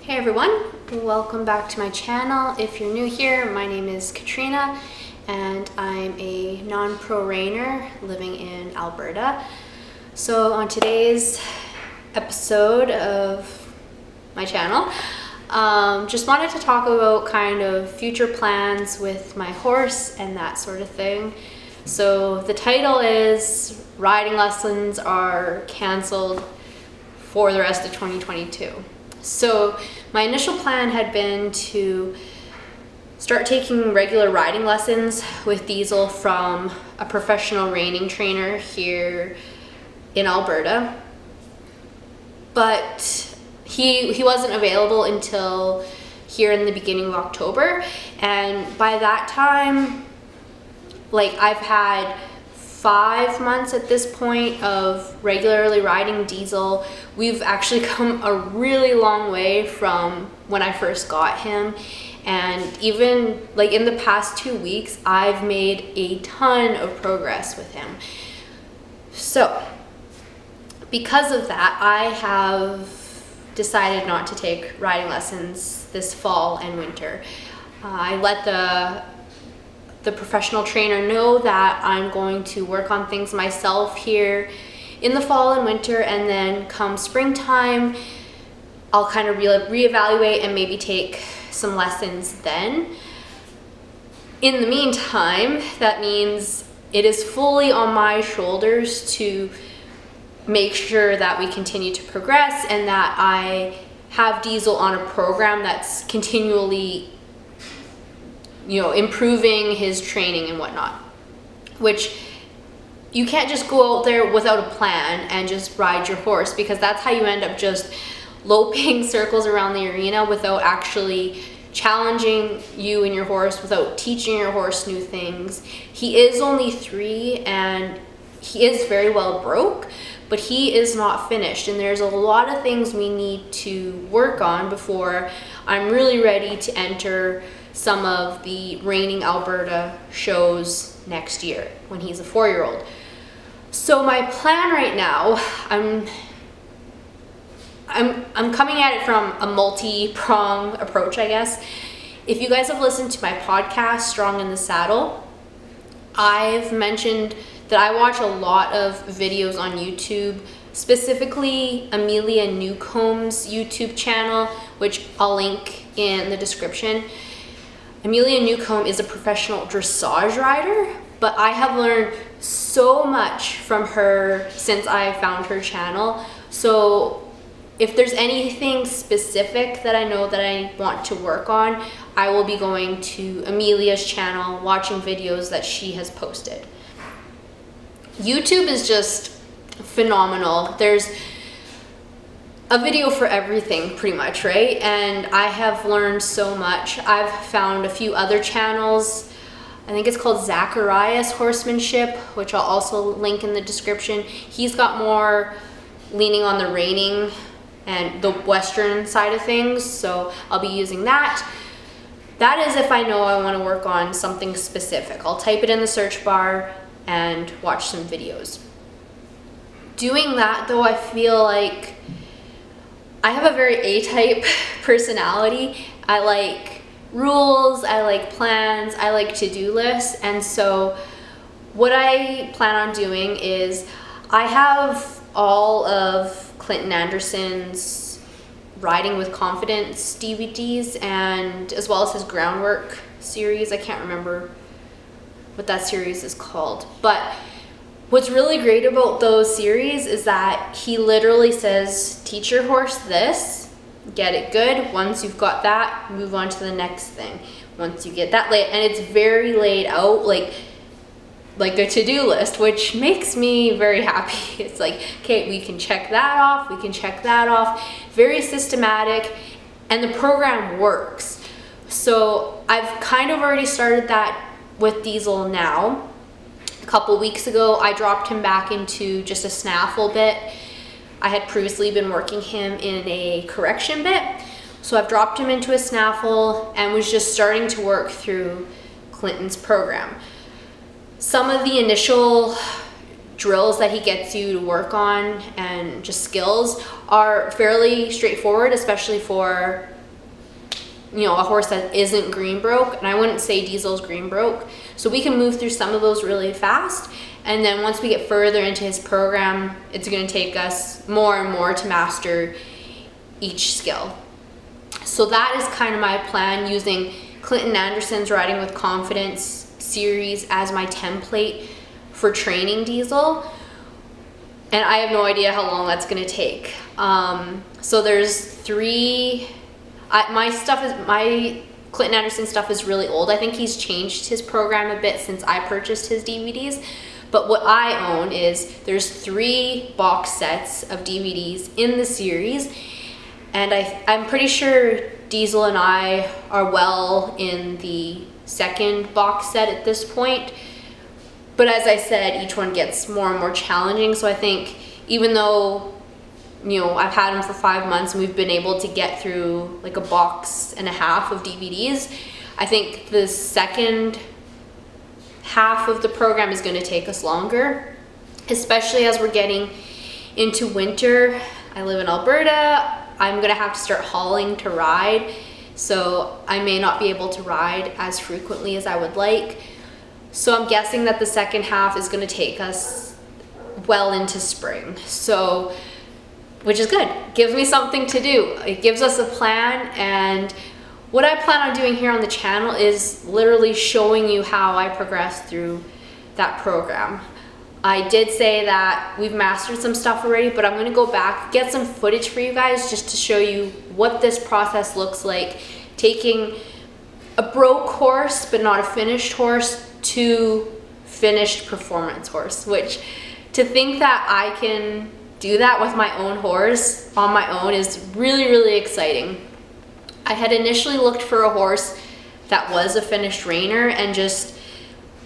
Hey everyone, welcome back to my channel. If you're new here, my name is Katrina and I'm a non-pro Reiner living in Alberta. So on today's episode of my channel, just wanted to talk about kind of future plans with my horse and that sort of thing. So the title is Riding Lessons Are Cancelled for the rest of 2022. So my initial plan had been to start taking regular riding lessons with Diesel from a professional reining trainer here in Alberta, but he wasn't available until here in the beginning of October, and by that time, like, I've had 5 months at this point of regularly riding Diesel. We've actually come a really long way from when I first got him, and even like in the past 2 weeks I've made a ton of progress with him. So because of that, I have decided not to take riding lessons this fall and winter. I let the professional trainer know that I'm going to work on things myself here in the fall and winter, and then come springtime I'll kind of reevaluate and maybe take some lessons then. In the meantime, that means it is fully on my shoulders to make sure that we continue to progress and that I have Diesel on a program that's continually, you know, improving his training and whatnot, which you can't just go out there without a plan and just ride your horse, because that's how you end up just loping circles around the arena without actually challenging you and your horse, without teaching your horse new things. He is only 3 and he is very well broke, but he is not finished, and there's a lot of things we need to work on before I'm really ready to enter some of the Reining Alberta shows next year when he's a 4-year-old. So my plan right now, I'm coming at it from a multi-prong approach, I guess. If you guys have listened to my podcast, Strong in the Saddle, I've mentioned that I watch a lot of videos on YouTube, specifically Amelia Newcomb's YouTube channel, which I'll link in the description. Amelia Newcomb is a professional dressage rider, but I have learned so much from her since I found her channel. So if there's anything specific that I know that I want to work on, I will be going to Amelia's channel, watching videos that she has posted. YouTube is just phenomenal. There's a video for everything pretty much, right? And I have learned so much. I've found a few other channels. I think it's called Zacharias Horsemanship, which I'll also link in the description. He's got more leaning on the reining and the Western side of things, so I'll be using that. That is if I know I want to work on something specific. I'll type it in the search bar and watch some videos. Doing that though, I feel like I have a very A-type personality. I like rules, I like plans, I like to-do lists, and so what I plan on doing is I have all of Clinton Anderson's Riding with Confidence DVDs, and as well as his Groundwork series. I can't remember what that series is called, but what's really great about those series is that he literally says, teach your horse this, get it good. Once you've got that, move on to the next thing. Once you get that laid, and it's very laid out, like a to-do list, which makes me very happy. It's like, okay, we can check that off, we can check that off. Very systematic, and the program works. So I've kind of already started that with Diesel now. A couple weeks ago, I dropped him back into just a snaffle bit. I had previously been working him in a correction bit, so I've dropped him into a snaffle and was just starting to work through Clinton's program. Some of the initial drills that he gets you to work on and just skills are fairly straightforward, especially for a horse that isn't green broke, and I wouldn't say Diesel's green broke. So we can move through some of those really fast. And then once we get further into his program, it's going to take us more and more to master each skill. So that is kind of my plan, using Clinton Anderson's Riding with Confidence series as my template for training Diesel. And I have no idea how long that's going to take. So there's 3, my Clinton Anderson stuff is really old. I think he's changed his program a bit since I purchased his DVDs. But what I own is, there's 3 box sets of DVDs in the series. And I'm pretty sure Diesel and I are well in the second box set at this point. But as I said, each one gets more and more challenging. So I think even though, I've had him for 5 months and we've been able to get through like a box and a half of DVDs, I think the second half of the program is going to take us longer, especially as we're getting into winter. I live in Alberta. I'm going to have to start hauling to ride. So I may not be able to ride as frequently as I would like. So I'm guessing that the second half is going to take us well into spring. So, which is good. Gives me something to do. It gives us a plan, and what I plan on doing here on the channel is literally showing you how I progress through that program. I did say that we've mastered some stuff already, but I'm going to go back, get some footage for you guys just to show you what this process looks like, taking a broke horse but not a finished horse to finished performance horse, which to think that I can do that with my own horse on my own is really, really exciting. I had initially looked for a horse that was a finished Reiner, and just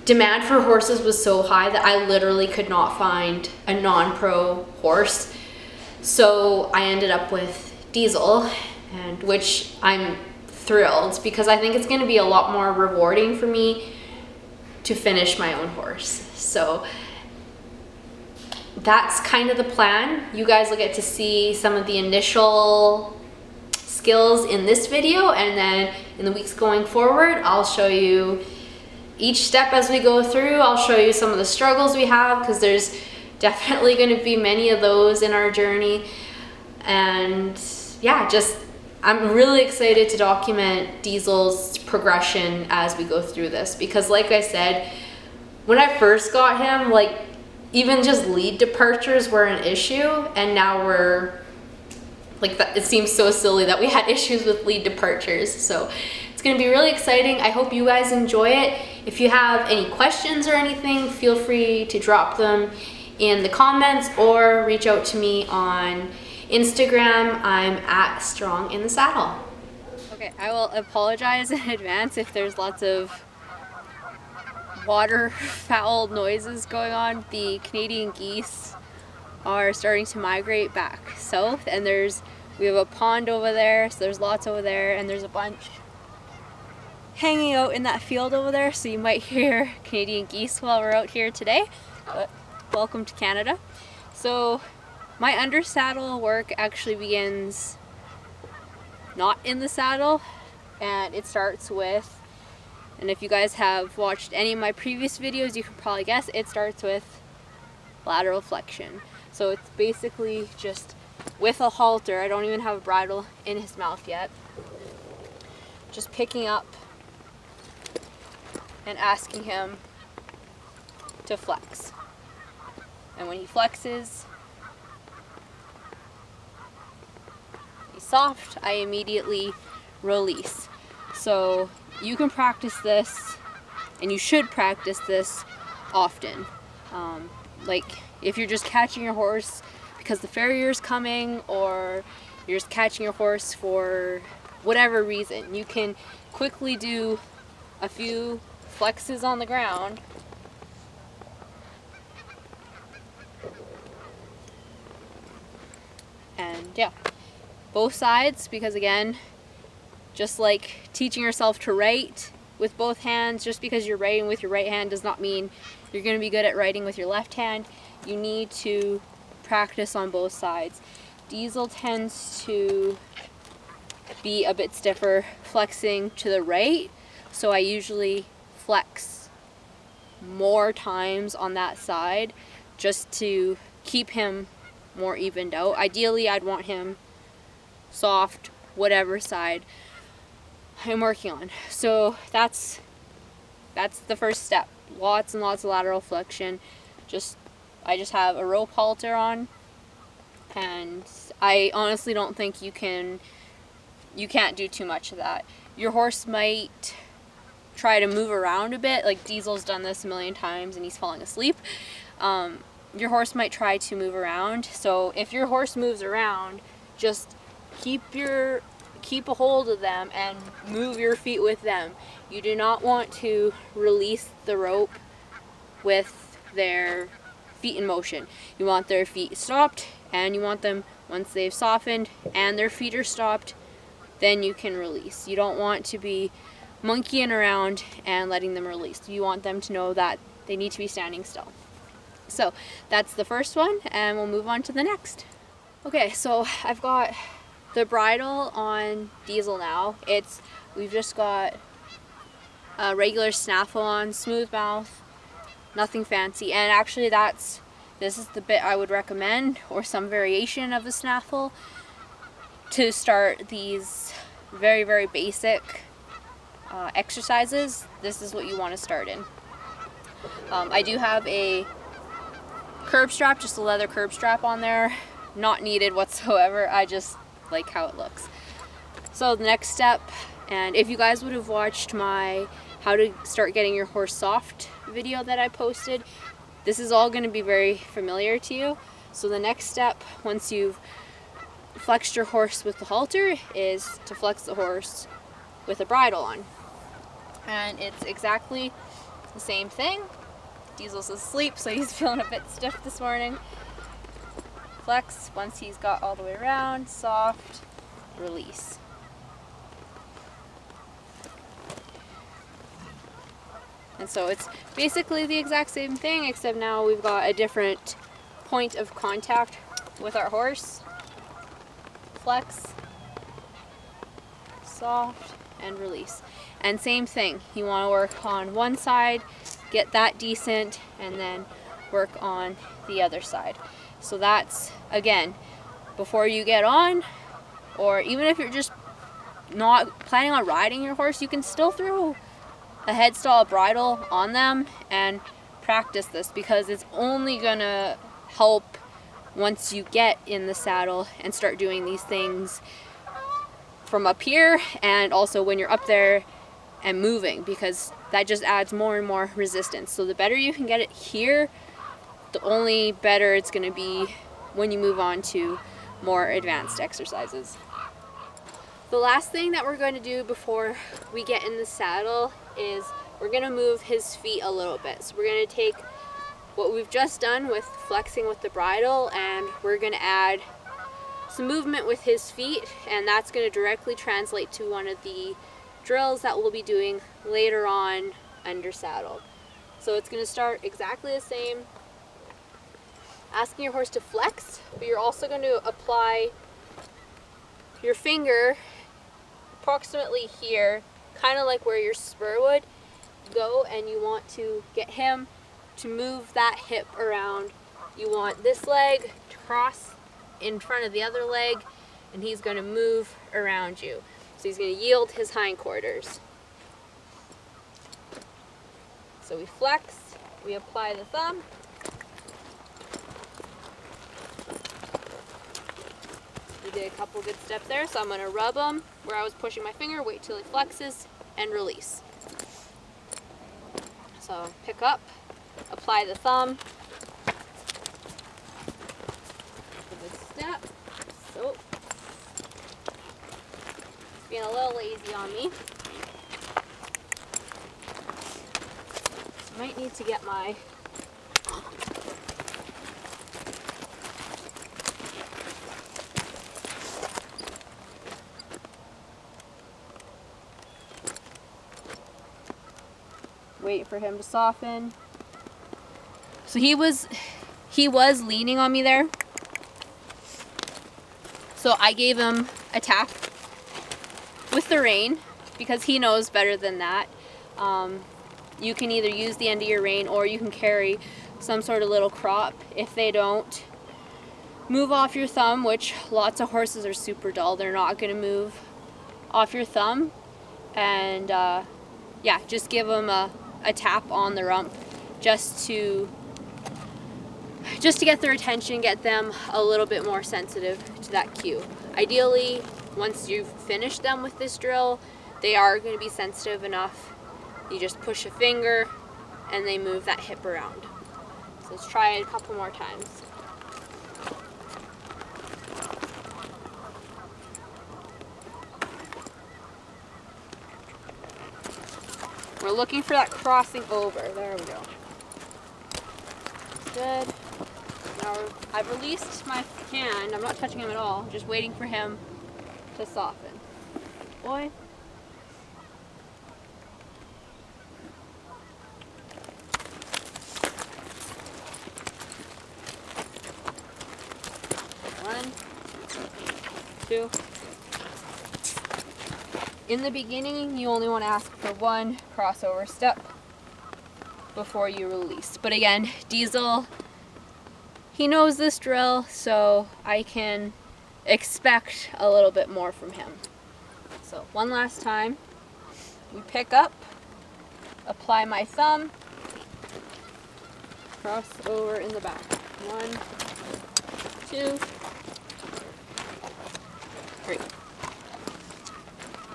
demand for horses was so high that I literally could not find a non-pro horse. So I ended up with Diesel, and which I'm thrilled, because I think it's going to be a lot more rewarding for me to finish my own horse. So that's kind of the plan. You guys will get to see some of the initial skills in this video, and then in the weeks going forward, I'll show you each step as we go through. I'll show you some of the struggles we have, because there's definitely going to be many of those in our journey. And yeah, I'm really excited to document Diesel's progression as we go through this, because like I said, when I first got him, like even just lead departures were an issue, and now we're like that. It seems so silly that we had issues with lead departures. So it's going to be really exciting. I hope you guys enjoy it. If you have any questions or anything, feel free to drop them in the comments or reach out to me on Instagram. I'm at Strong in the Saddle. Okay, I will apologize in advance if there's lots of waterfowl noises going on. The Canadian geese are starting to migrate back south, and we have a pond over there, so there's lots over there, and there's a bunch hanging out in that field over there, so you might hear Canadian geese while we're out here today. But welcome to Canada. So my under saddle work actually begins not in the saddle, and it starts with, and if you guys have watched any of my previous videos, you can probably guess, it starts with lateral flexion. So it's basically just with a halter. I don't even have a bridle in his mouth yet. Just picking up and asking him to flex. And when he flexes, he's soft, I immediately release. So you can practice this, and you should practice this often. Like if you're just catching your horse because the farrier's coming, or you're just catching your horse for whatever reason, you can quickly do a few flexes on the ground and yeah, both sides, because again, just like teaching yourself to write with both hands, just because you're writing with your right hand does not mean you're going to be good at writing with your left hand. You need to practice on both sides. Diesel tends to be a bit stiffer flexing to the right. So I usually flex more times on that side just to keep him more evened out. Ideally, I'd want him soft, whatever side I'm working on. So that's the first step. Lots and lots of lateral flexion. I just have a rope halter on, and I honestly don't think you can't do too much of that. Your horse might try to move around a bit, like Diesel's done this a million times and he's falling asleep. Your horse might try to move around, so if your horse moves around, just keep a hold of them and move your feet with them. You do not want to release the rope with their feet in motion. You want their feet stopped, and you want them, once they've softened and their feet are stopped, then you can release. You don't want to be monkeying around and letting them release. You want them to know that they need to be standing still. So that's the first one, and we'll move on to the next. Okay, so I've got the bridle on Diesel now. We've just got a regular snaffle on, smooth mouth, nothing fancy. And actually this is the bit I would recommend, or some variation of the snaffle, to start these very, very basic exercises. This is what you want to start in. I do have a curb strap, just a leather curb strap on there. Not needed whatsoever. I just like how it looks. So the next step, and if you guys would have watched my how to start getting your horse soft video that I posted, this is all going to be very familiar to you. So the next step, once you've flexed your horse with the halter, is to flex the horse with a bridle on. And it's exactly the same thing. Diesel's asleep, so he's feeling a bit stiff this morning. Flex once he's got all the way around, soft, release. And so it's basically the exact same thing, except now we've got a different point of contact with our horse. Flex, soft, and release. And same thing, you want to work on one side, get that decent, and then work on the other side. So that's, again, before you get on, or even if you're just not planning on riding your horse, you can still throw a head stall bridle on them and practice this, because it's only gonna help once you get in the saddle and start doing these things from up here, and also when you're up there and moving, because that just adds more and more resistance. So the better you can get it here, the only better it's going to be when you move on to more advanced exercises. The last thing that we're going to do before we get in the saddle is we're going to move his feet a little bit. So we're going to take what we've just done with flexing with the bridle, and we're going to add some movement with his feet, and that's going to directly translate to one of the drills that we'll be doing later on under saddle. So it's going to start exactly the same, asking your horse to flex, but you're also going to apply your finger approximately here, kind of like where your spur would go, and you want to get him to move that hip around. You want this leg to cross in front of the other leg, and he's going to move around you. So he's going to yield his hindquarters. So we flex, we apply the thumb, we did a couple good steps there, so I'm going to rub him where I was pushing my finger, wait till he flexes, and release. So pick up, apply the thumb, good step, so being a little lazy on me. Might need to get my wait for him to soften. So he was leaning on me there. So I gave him a tap with the rein, because he knows better than that, you can either use the end of your rein or you can carry some sort of little crop. If they don't move off your thumb, which lots of horses are super dull, they're not going to move off your thumb. And yeah, just give them a tap on the rump just to get their attention, get them a little bit more sensitive to that cue. Ideally, once you've finished them with this drill, they are going to be sensitive enough. You just push a finger and they move that hip around. So let's try it a couple more times. We're looking for that crossing over. There we go. Good. Now I've released my hand. I'm not touching him at all. Just waiting for him to soften. Boy. One, two. In the beginning, you only want to ask for one crossover step before you release. But again, Diesel, he knows this drill, so I can expect a little bit more from him. So one last time, we pick up, apply my thumb, cross over in the back. 1, 2, 3.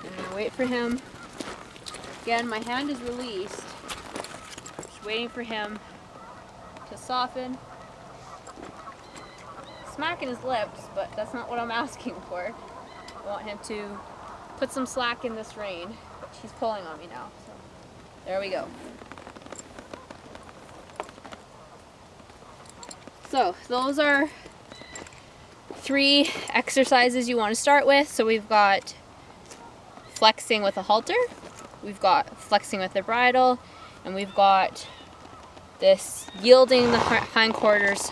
And I wait for him. Again, my hand is released. Just waiting for him to soften. Smacking his lips, but that's not what I'm asking for. I want him to put some slack in this rein, but he's pulling on me now. So there we go. So those are 3 exercises you want to start with. So we've got flexing with a halter, we've got flexing with the bridle, and we've got this yielding the hindquarters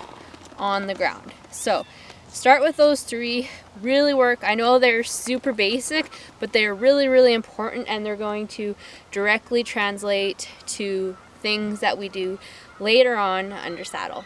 on the ground. So start with those 3, really work. I know they're super basic, but they're really, really important, and they're going to directly translate to things that we do later on under saddle.